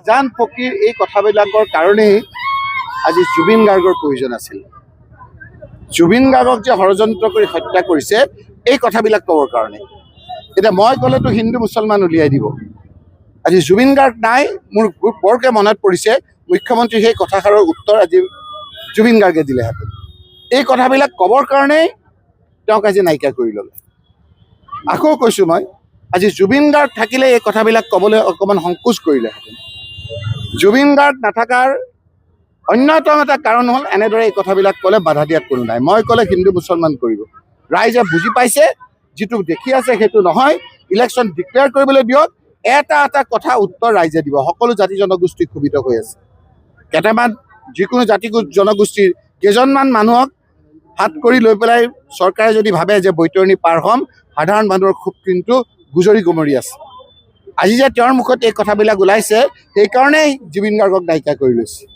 জান ফকীৰ এই কথাবিলাকৰ কাৰণেই আজি জুবিন গাৰ্গৰ প্ৰয়োজন আছিল। জুবিন গাৰ্গক যে ষড়যন্ত্ৰ কৰি হত্যা কৰিছে এই কথাবিলাক ক'বৰ কাৰণে। এতিয়া মই ক'লেতো হিন্দু মুছলমান উলিয়াই দিব। আজি জুবিন গাৰ্গ নাই, মোৰ বৰকৈ মনত পৰিছে মুখ্যমন্ত্ৰী সেই কথাষাৰৰ উত্তৰ আজি জুবিন গাৰ্গে দিলেহেঁতেন। এই কথাবিলাক ক'বৰ কাৰণেই তেওঁক আজি নাইকিয়া কৰি ল'লে। আকৌ কৈছোঁ মই, আজি জুবিন গাৰ্গ থাকিলে এই কথাবিলাক ক'বলৈ অকণমান সংকোচ কৰিলেহেঁতেন। জুবিন গাৰ্গ নাথাকাৰ অন্যতম এটা কাৰণ হ'ল এনেদৰে এই কথাবিলাক ক'লে বাধা দিয়াত কোনো নাই। মই ক'লে হিন্দু মুছলমান কৰিব। ৰাইজে বুজি পাইছে, যিটো দেখি আছে সেইটো নহয়। ইলেকশ্যন ডিক্লেয়াৰ কৰিবলৈ দিয়ক, এটা এটা কথা উত্তৰ ৰাইজে দিব। সকলো জাতি জনগোষ্ঠী ক্ষোভিত হৈ আছে। কেইটামান যিকোনো জাতি জনগোষ্ঠীৰ কেইজনমান মানুহক হাত কৰি লৈ পেলাই চৰকাৰে যদি ভাবে যে বৈতৰণি পাৰ হ'ম, সাধাৰণ মানুহৰ ক্ষোভ কিন্তু গুজৰি গুমৰি আছে। আজি যে তেওঁৰ মুখত এই কথাবিলাক ওলাইছে সেইকাৰণেই জুবিন গাৰ্গক নাইকিয়া কৰি লৈছে।